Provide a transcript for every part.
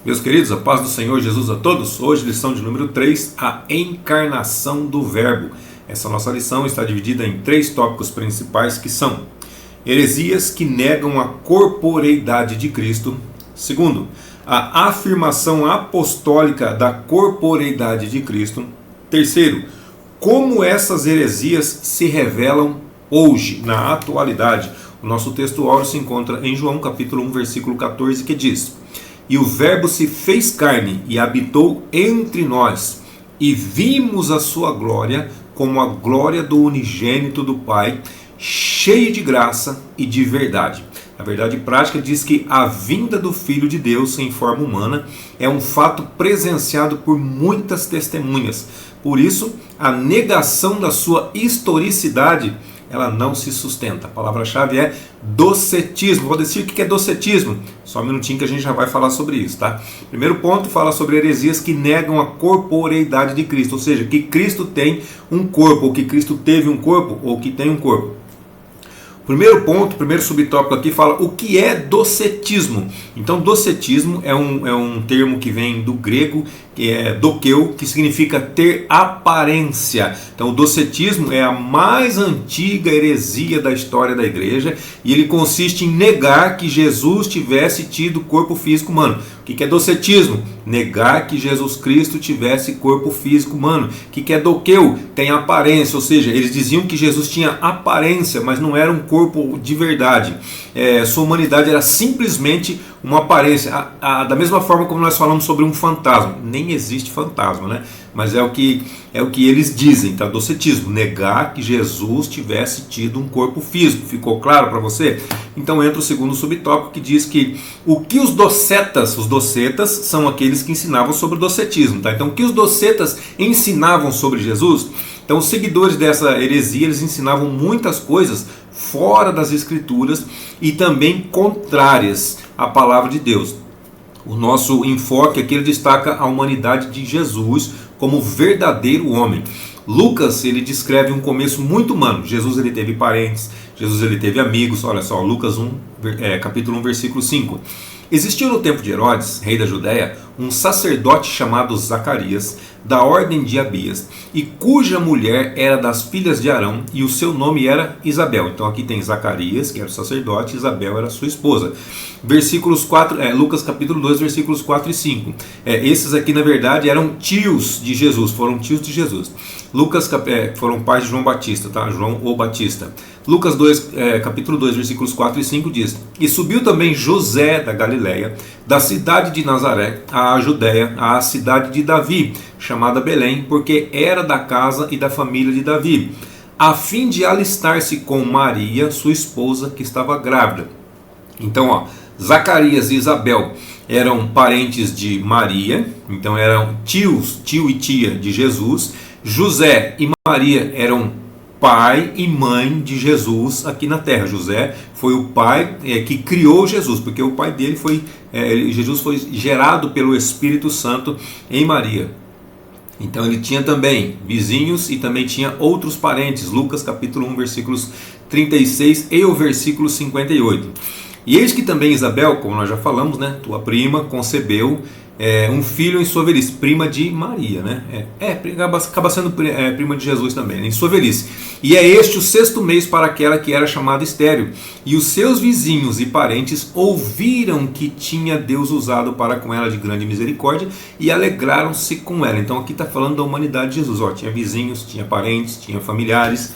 Meus queridos, a paz do Senhor Jesus a todos. Hoje, lição de número 3, a encarnação do Verbo. Essa nossa lição está dividida em 3 tópicos principais que são: heresias que negam a corporeidade de Cristo. Segundo, a afirmação apostólica da corporeidade de Cristo. Terceiro, como essas heresias se revelam hoje, na atualidade. O nosso texto áureo se encontra em João capítulo 1, versículo 14, que diz: E o Verbo se fez carne e habitou entre nós, e vimos a sua glória como a glória do unigênito do Pai, cheio de graça e de verdade. A verdade prática diz que a vinda do Filho de Deus em forma humana é um fato presenciado por muitas testemunhas. Por isso, a negação da sua historicidade, ela não se sustenta. A palavra-chave é docetismo. Vou dizer o que é docetismo. Só um minutinho que a gente já vai falar sobre isso, tá? Primeiro ponto, fala sobre heresias que negam a corporeidade de Cristo, ou seja, que Cristo tem um corpo, ou que Cristo teve um corpo, ou que tem um corpo. Primeiro ponto, primeiro subtópico aqui fala o que é docetismo. Então, docetismo é um termo que vem do grego, que é dokeu, que significa ter aparência. Então, o docetismo é a mais antiga heresia da história da igreja, e ele consiste em negar que Jesus tivesse tido corpo físico humano. O que é docetismo? Negar que Jesus Cristo tivesse corpo físico humano. O que é dokeu? Tem aparência, ou seja, eles diziam que Jesus tinha aparência, mas não era um corpo de verdade. Sua humanidade era simplesmente uma aparência. Da mesma forma como nós falamos sobre um fantasma. Nem existe fantasma, né? Mas é o que eles dizem, tá? Docetismo, negar que Jesus tivesse tido um corpo físico. Ficou claro para você? Então entra o segundo subtópico, que diz que o que os docetas são aqueles que ensinavam sobre o docetismo, tá? Então o que os docetas ensinavam sobre Jesus? Então os seguidores dessa heresia, eles ensinavam muitas coisas fora das escrituras e também contrárias à palavra de Deus. O nosso enfoque aqui, ele destaca a humanidade de Jesus como verdadeiro homem. Lucas, ele descreve um começo muito humano. Jesus, ele teve parentes, Jesus, ele teve amigos. Olha só, Lucas 1, capítulo 1, versículo 5. Existiu no tempo de Herodes, rei da Judéia, um sacerdote chamado Zacarias, da ordem de Abias, e cuja mulher era das filhas de Arão, e o seu nome era Isabel. Então aqui tem Zacarias, que era o sacerdote, e Isabel era sua esposa. Versículos 4, Lucas capítulo 2, versículos 4 e 5. Esses aqui, na verdade, eram tios de Jesus, foram tios de Jesus. Lucas, foram pais de João Batista, tá? João o Batista. Lucas 2, capítulo 2, versículos 4 e 5 diz: E subiu também José da Galileia, da cidade de Nazaré, à Judéia, à cidade de Davi, chamada Belém, porque era da casa e da família de Davi, a fim de alistar-se com Maria, sua esposa, que estava grávida. Então, Zacarias e Isabel eram parentes de Maria, então eram tio e tia de Jesus. José e Maria eram pai e mãe de Jesus aqui na terra. José foi o pai que criou Jesus, porque o pai dele Jesus foi gerado pelo Espírito Santo em Maria. Então ele tinha também vizinhos e também tinha outros parentes. Lucas capítulo 1, versículos 36 e o versículo 58. E eis que também Isabel, como nós já falamos, né, tua prima, concebeu um filho em sua velhice, prima de Maria, né? Acaba sendo prima de Jesus também, né? Em sua velhice. E é este o 6º mês para aquela que era chamada estéril. E os seus vizinhos e parentes ouviram que tinha Deus usado para com ela de grande misericórdia e alegraram-se com ela. Então aqui está falando da humanidade de Jesus. Tinha vizinhos, tinha parentes, tinha familiares.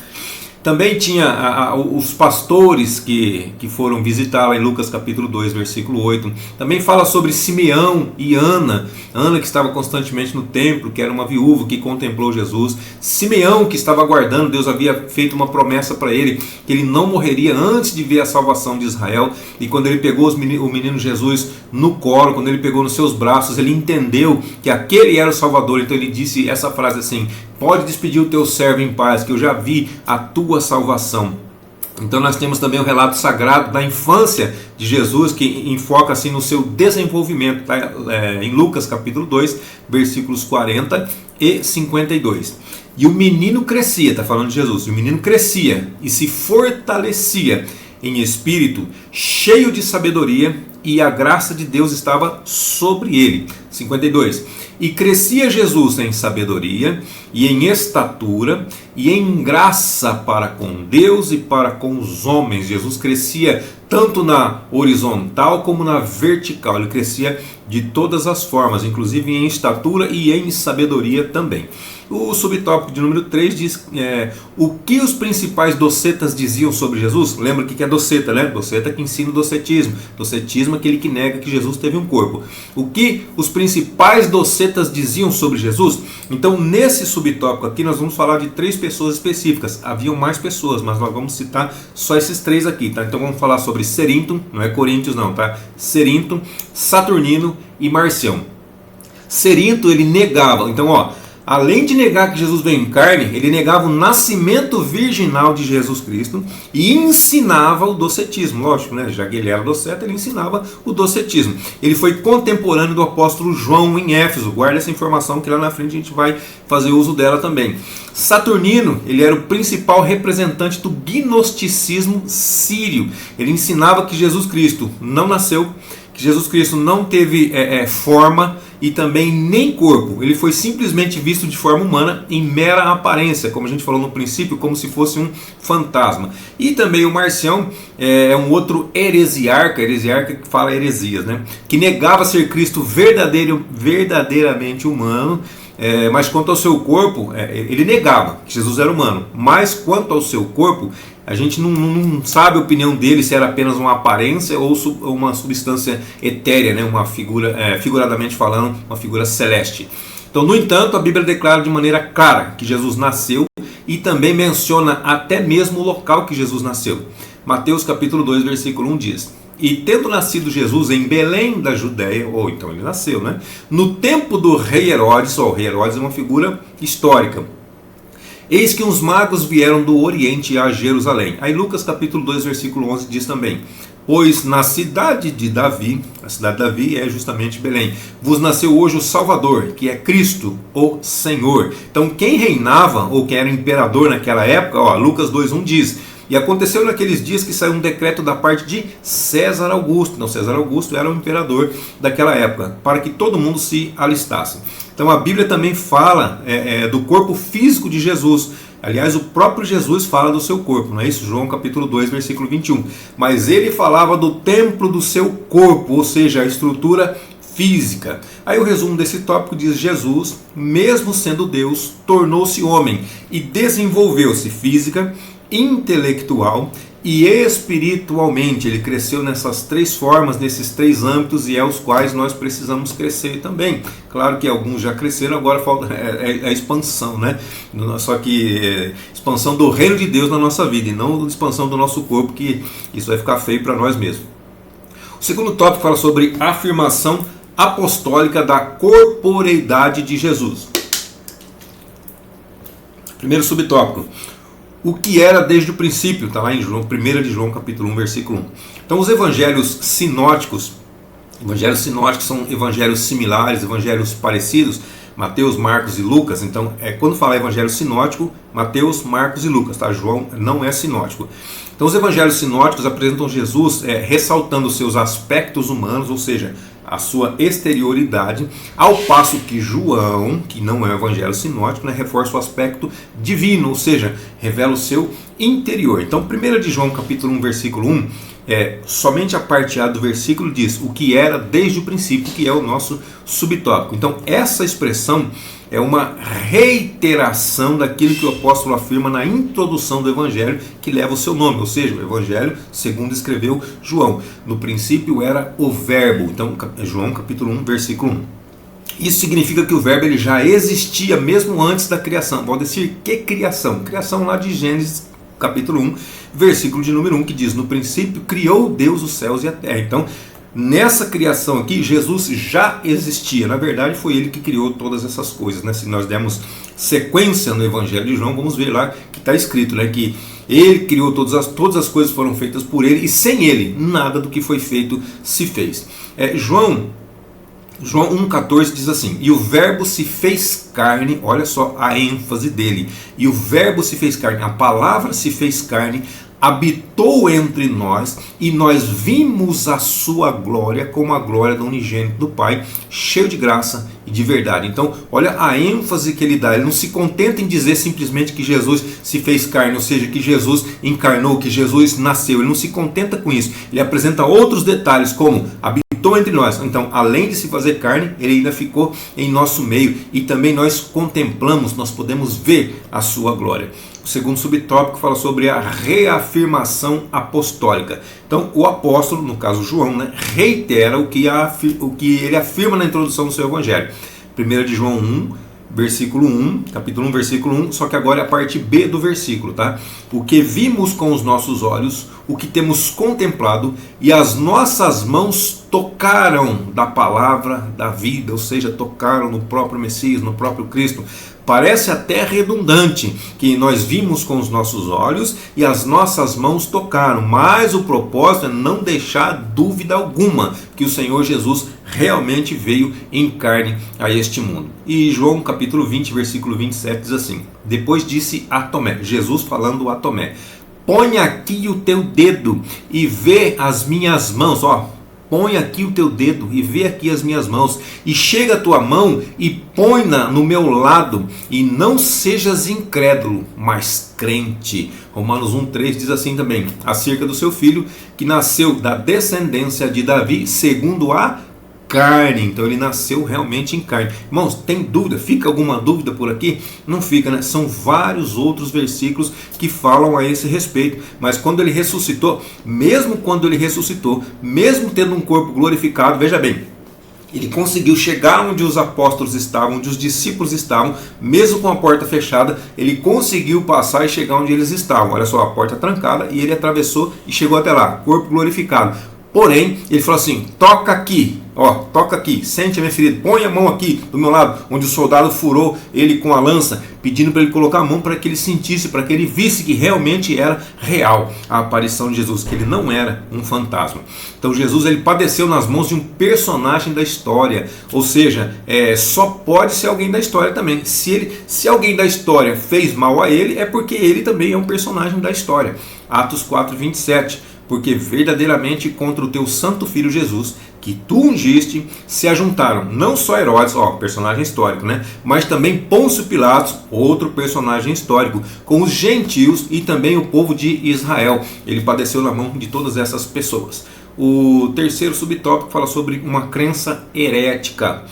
Também tinha os pastores que foram visitá-la em Lucas capítulo 2, versículo 8. Também fala sobre Simeão e Ana. Ana, que estava constantemente no templo, que era uma viúva que contemplou Jesus. Simeão, que estava aguardando, Deus havia feito uma promessa para ele, que ele não morreria antes de ver a salvação de Israel. E quando ele pegou o menino Jesus no colo, quando ele pegou nos seus braços, ele entendeu que aquele era o Salvador. Então ele disse essa frase assim: pode despedir o teu servo em paz, que eu já vi a tua salvação. Então nós temos também o relato sagrado da infância de Jesus, que enfoca assim no seu desenvolvimento, tá? Em Lucas capítulo 2, versículos 40 e 52. E o menino crescia, está falando de Jesus, o menino crescia e se fortalecia em espírito, cheio de sabedoria, e a graça de Deus estava sobre ele. 52. E crescia Jesus em sabedoria e em estatura e em graça para com Deus e para com os homens. Jesus crescia tanto na horizontal como na vertical. Ele crescia de todas as formas, inclusive em estatura e em sabedoria também. O subtópico de número 3 diz o que os principais docetas diziam sobre Jesus. Lembra o que é doceta, né? Doceta que ensina o docetismo. Docetismo é aquele que nega que Jesus teve um corpo. O que os principais docetas diziam sobre Jesus? Então, nesse subtópico aqui, nós vamos falar de 3 pessoas específicas. Haviam mais pessoas, mas nós vamos citar só esses 3 aqui, tá? Então, vamos falar sobre Cerinto, não é Coríntios não, tá? Cerinto, Saturnino e Marcião. Cerinto, ele negava. Então, além de negar que Jesus veio em carne, ele negava o nascimento virginal de Jesus Cristo e ensinava o docetismo. Lógico, né? Já que ele era doceta, ele ensinava o docetismo. Ele foi contemporâneo do apóstolo João em Éfeso. Guarda essa informação que lá na frente a gente vai fazer uso dela também. Saturnino, ele era o principal representante do gnosticismo sírio. Ele ensinava que Jesus Cristo não nasceu, que Jesus Cristo não teve forma e também nem corpo. Ele foi simplesmente visto de forma humana em mera aparência, como a gente falou no princípio, como se fosse um fantasma. E também o Marcião é um outro heresiarca que fala heresias, né? Que negava ser Cristo verdadeiramente humano, mas quanto ao seu corpo, ele negava que Jesus era humano. Mas quanto ao seu corpo, a gente não sabe a opinião dele, se era apenas uma aparência ou uma substância etérea, né? Uma figura, figuradamente falando, uma figura celeste. Então, no entanto, a Bíblia declara de maneira clara que Jesus nasceu e também menciona até mesmo o local que Jesus nasceu. Mateus capítulo 2, versículo 1 diz: E tendo nascido Jesus em Belém da Judéia, ou então ele nasceu, né? No tempo do rei Herodes, o rei Herodes é uma figura histórica. Eis que uns magos vieram do Oriente a Jerusalém. Aí Lucas capítulo 2, versículo 11 diz também: Pois na cidade de Davi, a cidade de Davi é justamente Belém, vos nasceu hoje o Salvador, que é Cristo, o Senhor. Então quem reinava, ou quem era imperador naquela época, Lucas 2,1 diz: E aconteceu naqueles dias que saiu um decreto da parte de César Augusto. Não, César Augusto era o imperador daquela época, para que todo mundo se alistasse. Então a Bíblia também fala do corpo físico de Jesus. Aliás, o próprio Jesus fala do seu corpo, não é isso? João capítulo 2, versículo 21. Mas ele falava do templo do seu corpo, ou seja, a estrutura física. Aí o resumo desse tópico diz: Jesus, mesmo sendo Deus, tornou-se homem e desenvolveu-se física, intelectual e espiritualmente. Ele cresceu nessas 3 formas, nesses 3 âmbitos, e é os quais nós precisamos crescer também. Claro que alguns já cresceram, agora falta a expansão, né? Só que expansão do reino de Deus na nossa vida, e não expansão do nosso corpo, que isso vai ficar feio para nós mesmos. O segundo tópico fala sobre a afirmação apostólica da corporeidade de Jesus. Primeiro subtópico: o que era desde o princípio, está lá em 1 de João capítulo 1, versículo 1. Então os evangelhos sinóticos são evangelhos similares, evangelhos parecidos, Mateus, Marcos e Lucas. Então, quando fala evangelho sinótico, Mateus, Marcos e Lucas, tá? João não é sinótico. Então os evangelhos sinóticos apresentam Jesus ressaltando os seus aspectos humanos, ou seja, a sua exterioridade, ao passo que João, que não é um evangelho sinótico, reforça o aspecto divino, ou seja, revela o seu interior. Então 1 de João capítulo 1, versículo 1, somente a parte A do versículo diz o que era desde o princípio, que é o nosso subtópico. Então essa expressão é uma reiteração daquilo que o apóstolo afirma na introdução do evangelho que leva o seu nome, ou seja, o evangelho segundo escreveu João. No princípio era o verbo. Então João capítulo 1, versículo 1. Isso significa que o verbo ele já existia mesmo antes da criação. Pode dizer que criação? Criação lá de Gênesis capítulo 1, versículo de número 1, que diz: No princípio criou Deus os céus e a terra. Então, nessa criação aqui, Jesus já existia. Na verdade, foi ele que criou todas essas coisas, né? Se nós dermos sequência no Evangelho de João, vamos ver lá que está escrito, né, que ele criou todas as coisas, foram feitas por ele, e sem ele, nada do que foi feito se fez. João 1,14 diz assim: E o verbo se fez carne. Olha só a ênfase dele. E o verbo se fez carne, a palavra se fez carne, habitou entre nós e nós vimos a sua glória como a glória do unigênito do Pai, cheio de graça e de verdade. Então, olha a ênfase que ele dá. Ele não se contenta em dizer simplesmente que Jesus se fez carne, ou seja, que Jesus encarnou, que Jesus nasceu. Ele não se contenta com isso. Ele apresenta outros detalhes, como habitou entre nós. Então, além de se fazer carne, ele ainda ficou em nosso meio. E também nós contemplamos, nós podemos ver a sua glória. O segundo subtópico fala sobre a reafirmação apostólica. Então, o apóstolo, no caso João, reitera o que ele afirma na introdução do seu evangelho. 1 de João 1, versículo 1, capítulo 1, versículo 1, só que agora é a parte B do versículo, tá? O que vimos com os nossos olhos, o que temos contemplado, e as nossas mãos tocaram da palavra da vida, ou seja, tocaram no próprio Messias, no próprio Cristo. Parece até redundante que nós vimos com os nossos olhos e as nossas mãos tocaram, mas o propósito é não deixar dúvida alguma que o Senhor Jesus realmente veio em carne a este mundo. E João capítulo 20, versículo 27 diz assim: depois disse a Tomé, Jesus falando a Tomé, põe aqui o teu dedo e vê as minhas mãos, põe aqui o teu dedo e vê aqui as minhas mãos, e chega a tua mão e põe-na no meu lado, e não sejas incrédulo, mas crente. Romanos 1,3 diz assim também, acerca do seu filho, que nasceu da descendência de Davi, segundo a carne. Então ele nasceu realmente em carne. Irmãos, tem dúvida? Fica alguma dúvida por aqui? Não fica, né? São vários outros versículos que falam a esse respeito. Mas quando ele ressuscitou, mesmo quando ele ressuscitou, mesmo tendo um corpo glorificado, veja bem, ele conseguiu chegar onde os apóstolos estavam, onde os discípulos estavam, mesmo com a porta fechada, ele conseguiu passar e chegar onde eles estavam. Olha só, a porta trancada, e ele atravessou e chegou até lá, corpo glorificado. Porém, ele falou assim, toca aqui, toca aqui, sente a minha ferida, põe a mão aqui do meu lado, onde o soldado furou ele com a lança, pedindo para ele colocar a mão para que ele sentisse, para que ele visse que realmente era real a aparição de Jesus, que ele não era um fantasma. Então Jesus, ele padeceu nas mãos de um personagem da história, ou seja, só pode ser alguém da história também. Se alguém da história fez mal a ele, é porque ele também é um personagem da história. Atos 4, 27. Porque verdadeiramente contra o teu santo filho Jesus, que tu ungiste, se ajuntaram não só Herodes, personagem histórico, mas também Pôncio Pilatos, outro personagem histórico, com os gentios e também o povo de Israel. Ele padeceu na mão de todas essas pessoas. O terceiro subtópico fala sobre uma crença herética.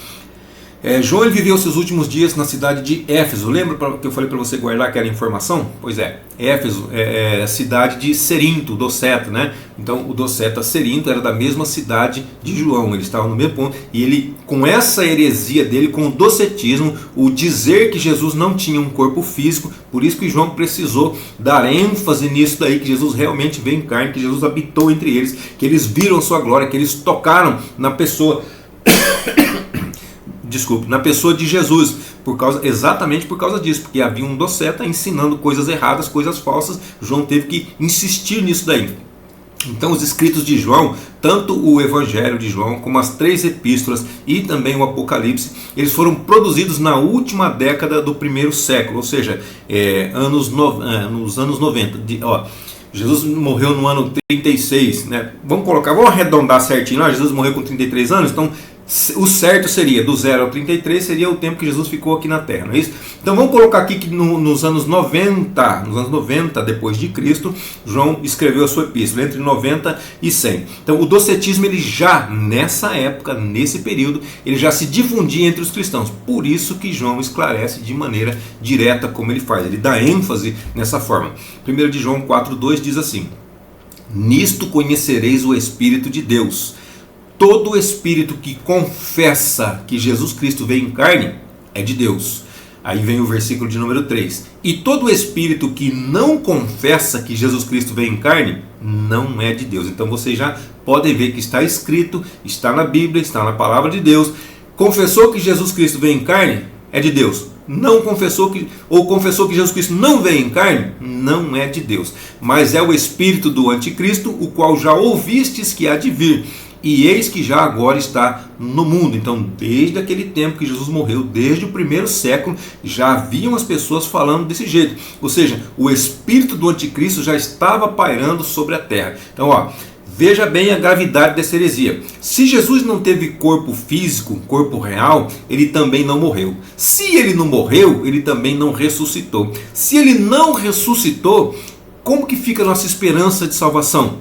João, ele viveu seus últimos dias na cidade de Éfeso. Lembra que eu falei para você guardar aquela informação? Pois é, Éfeso é a cidade de Cerinto, Doceta, Então o Doceta Cerinto era da mesma cidade de João, eles estavam no mesmo ponto. E ele, com essa heresia dele, com o docetismo, o dizer que Jesus não tinha um corpo físico, por isso que João precisou dar ênfase nisso daí, que Jesus realmente veio em carne, que Jesus habitou entre eles, que eles viram sua glória, que eles tocaram na pessoa... na pessoa de Jesus, exatamente por causa disso, porque havia um doceta ensinando coisas erradas, coisas falsas. João teve que insistir nisso daí. Então os escritos de João, tanto o Evangelho de João, como as 3 epístolas e também o Apocalipse, eles foram produzidos na última década do primeiro século, ou seja, nos anos 90. Jesus morreu no ano 36, Vamos arredondar certinho, Jesus morreu com 33 anos, então o certo seria, do 0 ao 33, seria o tempo que Jesus ficou aqui na Terra, não é isso? Então vamos colocar aqui que nos anos 90 depois de Cristo, João escreveu a sua epístola, entre 90 e 100. Então o docetismo, ele já, nessa época, nesse período, ele já se difundia entre os cristãos. Por isso que João esclarece de maneira direta como ele faz, ele dá ênfase nessa forma. 1 de João 4,2 diz assim: nisto conhecereis o Espírito de Deus. Todo espírito que confessa que Jesus Cristo veio em carne é de Deus. Aí vem o versículo de número 3. E todo espírito que não confessa que Jesus Cristo veio em carne não é de Deus. Então vocês já podem ver que está escrito, está na Bíblia, está na palavra de Deus. Confessou que Jesus Cristo veio em carne é de Deus. Não confessou confessou que Jesus Cristo não veio em carne, não é de Deus. Mas é o espírito do anticristo, o qual já ouvistes que há de vir. e eis que já agora está no mundo. Então, desde aquele tempo que Jesus morreu, desde o primeiro século, já haviam as pessoas falando desse jeito. Ou seja, o espírito do anticristo já estava pairando sobre a terra. Então, veja bem a gravidade dessa heresia. Se Jesus não teve corpo físico, corpo real, ele também não morreu. Se ele não morreu, ele também não ressuscitou. Se ele não ressuscitou, como que fica a nossa esperança de salvação?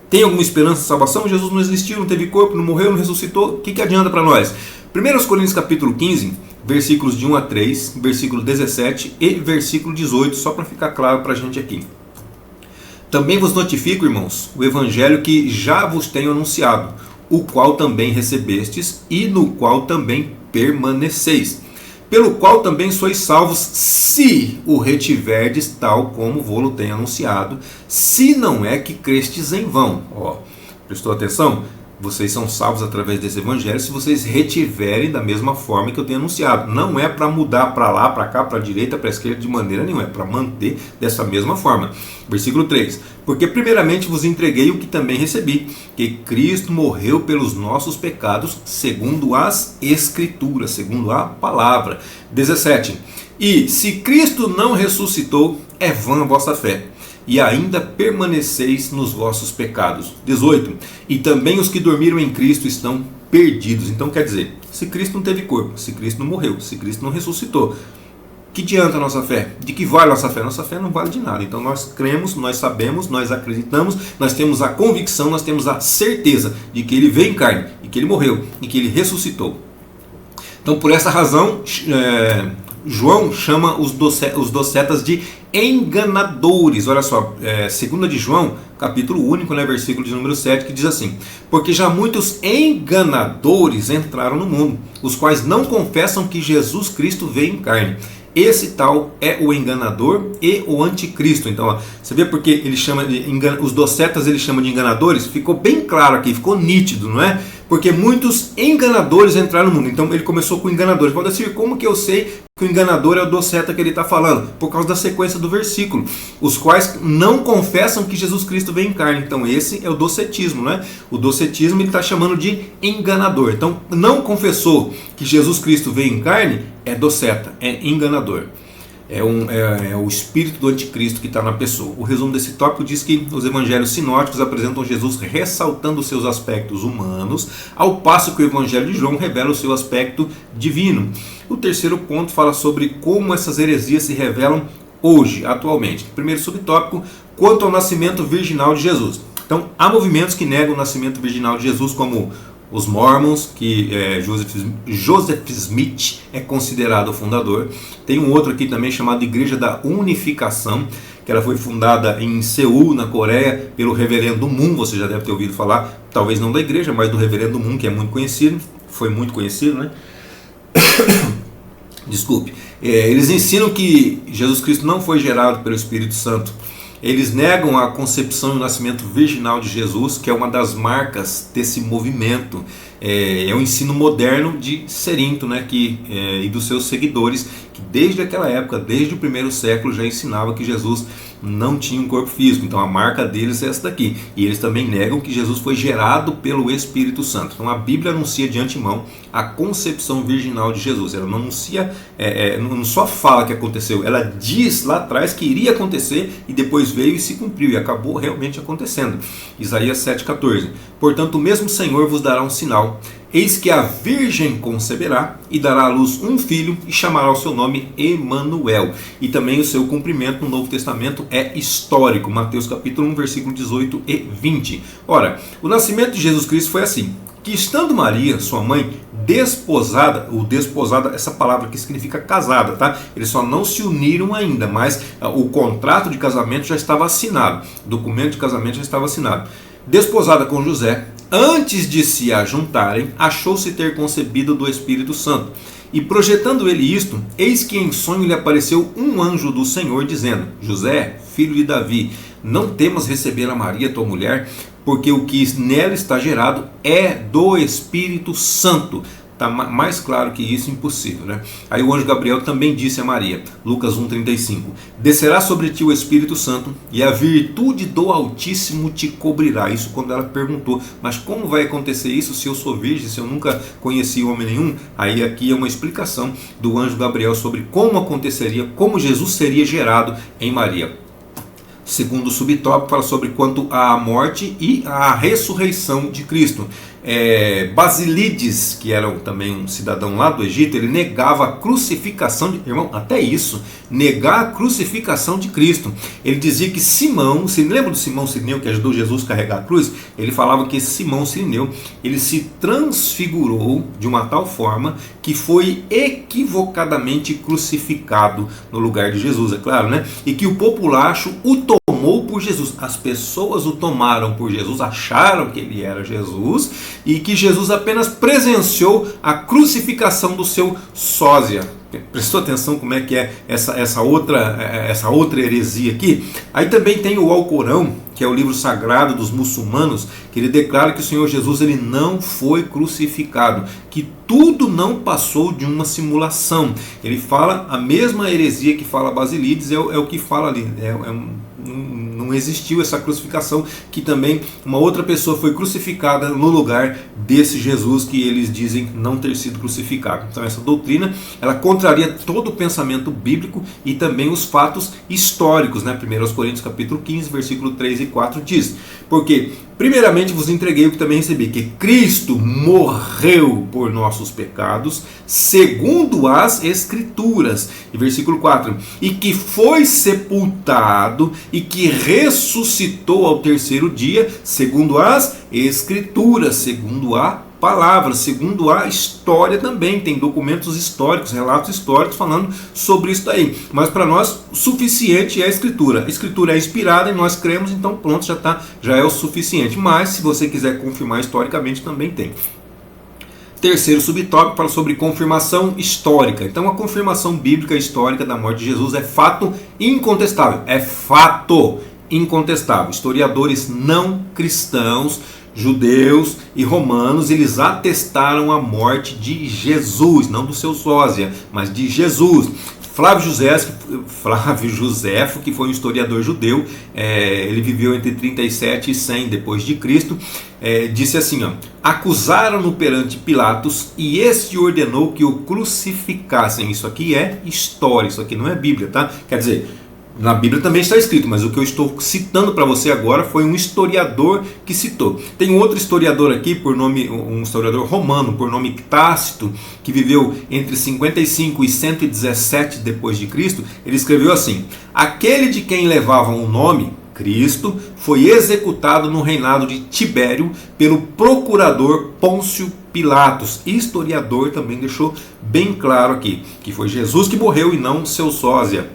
Tem alguma esperança de salvação? Jesus não existiu, não teve corpo, não morreu, não ressuscitou. O que adianta para nós? 1 Coríntios capítulo 15, versículos de 1 a 3, versículo 17 e versículo 18, só para ficar claro para a gente aqui. Também vos notifico, irmãos, o evangelho que já vos tenho anunciado, o qual também recebestes e no qual também permaneceis, pelo qual também sois salvos, se o retiverdes tal como vou-lo tenho anunciado, se não é que crestes em vão. Prestou atenção? Vocês são salvos através desse evangelho se vocês retiverem da mesma forma que eu tenho anunciado. Não é para mudar para lá, para cá, para a direita, para a esquerda de maneira nenhuma. É para manter dessa mesma forma. Versículo 3. Porque primeiramente vos entreguei o que também recebi, que Cristo morreu pelos nossos pecados, segundo as Escrituras, segundo a palavra. 17. E se Cristo não ressuscitou, é vã a vossa fé, e ainda permaneceis nos vossos pecados. 18. E também os que dormiram em Cristo estão perdidos. Então quer dizer, se Cristo não teve corpo, se Cristo não morreu, se Cristo não ressuscitou, que adianta a nossa fé? De que vale a nossa fé? Nossa fé não vale de nada. Então nós cremos, nós sabemos, nós acreditamos, nós temos a convicção, nós temos a certeza de que Ele veio em carne, e que Ele morreu, e que Ele ressuscitou. Então por essa razão, João chama os docetas de enganadores. Olha só, 2 de João, capítulo único, versículo de número 7, que diz assim: porque já muitos enganadores entraram no mundo, os quais não confessam que Jesus Cristo veio em carne. Esse tal é o enganador e o anticristo. Então, você vê porque ele chama de os docetas, ele chama de enganadores? Ficou bem claro aqui, ficou nítido, não é? Porque muitos enganadores entraram no mundo. Então ele começou com enganadores. Pode dizer, como que eu sei que o enganador é o doceta que ele está falando? Por causa da sequência do versículo. Os quais não confessam que Jesus Cristo veio em carne. Então esse é o docetismo, não é? O docetismo ele está chamando de enganador. Então não confessou que Jesus Cristo veio em carne, é doceta, é enganador. É o espírito do anticristo que está na pessoa. O resumo desse tópico diz que os evangelhos sinóticos apresentam Jesus ressaltando os seus aspectos humanos, ao passo que o evangelho de João revela o seu aspecto divino. O terceiro ponto fala sobre como essas heresias se revelam hoje, atualmente. Primeiro subtópico, quanto ao nascimento virginal de Jesus. Então, há movimentos que negam o nascimento virginal de Jesus, como os Mormons, que Joseph Smith é considerado o fundador. Tem um outro aqui também chamado Igreja da Unificação, que ela foi fundada em Seul, na Coreia, pelo Reverendo Moon. Você já deve ter ouvido falar, talvez não da igreja, mas do Reverendo Moon, que é muito conhecido, foi muito conhecido, né? Desculpe. Eles ensinam que Jesus Cristo não foi gerado pelo Espírito Santo. Eles negam a concepção e o nascimento virginal de Jesus, que é uma das marcas desse movimento. É o ensino moderno de Cerinto, né, e dos seus seguidores, que desde aquela época, desde o primeiro século, já ensinava que Jesus não tinha um corpo físico. Então a marca deles é essa daqui. E eles também negam que Jesus foi gerado pelo Espírito Santo. Então a Bíblia anuncia de antemão a concepção virginal de Jesus. Ela não anuncia, não só fala que aconteceu, ela diz lá atrás que iria acontecer e depois veio e se cumpriu e acabou realmente acontecendo. Isaías 7,14. Portanto, o mesmo Senhor vos dará um sinal. Eis que a virgem conceberá e dará à luz um filho e chamará o seu nome Emanuel. E também o seu cumprimento no Novo Testamento é histórico. Mateus capítulo 1, versículo 18 e 20. Ora, o nascimento de Jesus Cristo foi assim: que estando Maria, sua mãe, desposada, essa palavra que significa casada, tá? Eles só não se uniram ainda, mas o contrato de casamento já estava assinado, o documento de casamento já estava assinado. Desposada com José, antes de se ajuntarem, achou-se ter concebido do Espírito Santo. E projetando ele isto, eis que em sonho lhe apareceu um anjo do Senhor, dizendo: José, filho de Davi, não temas receber a Maria, tua mulher, porque o que nela está gerado é do Espírito Santo. Está mais claro que isso, impossível, né? Aí o anjo Gabriel também disse a Maria, Lucas 1,35: descerá sobre ti o Espírito Santo e a virtude do Altíssimo te cobrirá. Isso quando ela perguntou, mas como vai acontecer isso se eu sou virgem, se eu nunca conheci homem nenhum? Aí aqui é uma explicação do anjo Gabriel sobre como aconteceria, como Jesus seria gerado em Maria. Segundo subtópico, fala sobre quanto à morte e à ressurreição de Cristo. Basilides, que era também um cidadão lá do Egito, ele negava a crucificação de... Irmão, até isso, negar a crucificação de Cristo. Ele dizia que Simão, se lembra do Simão Sirineu que ajudou Jesus a carregar a cruz? Ele falava que esse Simão Sirineu, ele se transfigurou de uma tal forma que foi equivocadamente crucificado no lugar de Jesus, é claro, né? E que o populacho o tomou por Jesus. As pessoas o tomaram por Jesus, acharam que ele era Jesus, e que Jesus apenas presenciou a crucificação do seu sósia. Prestou atenção como é que é essa outra heresia aqui? Aí também tem o Alcorão, que é o livro sagrado dos muçulmanos, que ele declara que o Senhor Jesus ele não foi crucificado, que tudo não passou de uma simulação. Ele fala a mesma heresia que fala Basilides, é o que fala ali, não existiu essa crucificação, que também uma outra pessoa foi crucificada no lugar desse Jesus que eles dizem não ter sido crucificado. Então essa doutrina, ela contraria todo o pensamento bíblico e também os fatos históricos, né? 1 Coríntios capítulo 15, versículo 3 e 4 diz: porque primeiramente vos entreguei o que também recebi, que Cristo morreu por nossos pecados, segundo as Escrituras. E versículo 4: e que foi sepultado e que ressuscitou ao terceiro dia, segundo as Escrituras, segundo a palavra, segundo a história também. Tem documentos históricos, relatos históricos falando sobre isso aí. Mas para nós, o suficiente é a Escritura. A Escritura é inspirada e nós cremos, então pronto, já é o suficiente. Mas se você quiser confirmar historicamente, também tem. Terceiro subtópico fala sobre confirmação histórica. Então a confirmação bíblica histórica da morte de Jesus é fato incontestável. É fato incontestável. Historiadores não cristãos, judeus e romanos, eles atestaram a morte de Jesus, não do seu sósia, mas de Jesus. Flávio Josefo, que foi um historiador judeu, ele viveu entre 37 e 100 depois de Cristo, disse assim, acusaram-no perante Pilatos e este ordenou que o crucificassem. Isso aqui é história, isso aqui não é Bíblia, tá? Quer dizer, na Bíblia também está escrito, mas o que eu estou citando para você agora foi um historiador que citou. Tem um outro historiador aqui, um historiador romano, por nome Tácito, que viveu entre 55 e 117 depois de Cristo. Ele escreveu assim: aquele de quem levavam o nome Cristo foi executado no reinado de Tibério pelo procurador Pôncio Pilatos. Historiador também deixou bem claro aqui que foi Jesus que morreu e não seu sósia.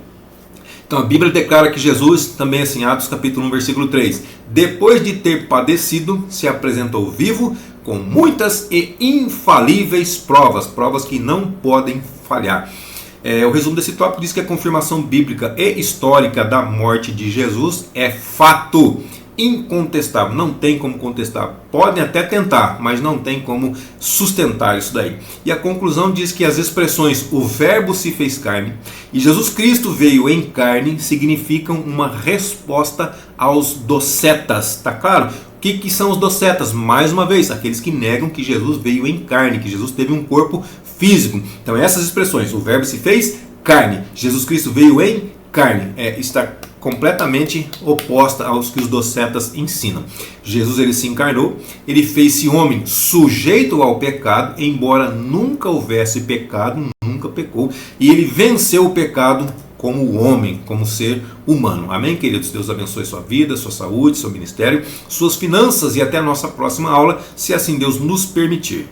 Então a Bíblia declara que Jesus, também assim, Atos capítulo 1, versículo 3, depois de ter padecido, se apresentou vivo com muitas e infalíveis provas que não podem falhar. O resumo desse tópico diz que a confirmação bíblica e histórica da morte de Jesus é fato incontestável, não tem como contestar. Podem até tentar, mas não tem como sustentar isso daí. E a conclusão diz que as expressões o verbo se fez carne e Jesus Cristo veio em carne significam uma resposta aos docetas, tá claro? O que são os docetas? Mais uma vez, aqueles que negam que Jesus veio em carne, que Jesus teve um corpo físico. Então essas expressões, o verbo se fez carne, Jesus Cristo veio em carne, está completamente oposta aos que os docetas ensinam. Jesus ele se encarnou, ele fez-se homem sujeito ao pecado, embora nunca houvesse pecado, nunca pecou, e ele venceu o pecado como homem, como ser humano. Amém, queridos? Deus abençoe sua vida, sua saúde, seu ministério, suas finanças e até a nossa próxima aula, se assim Deus nos permitir.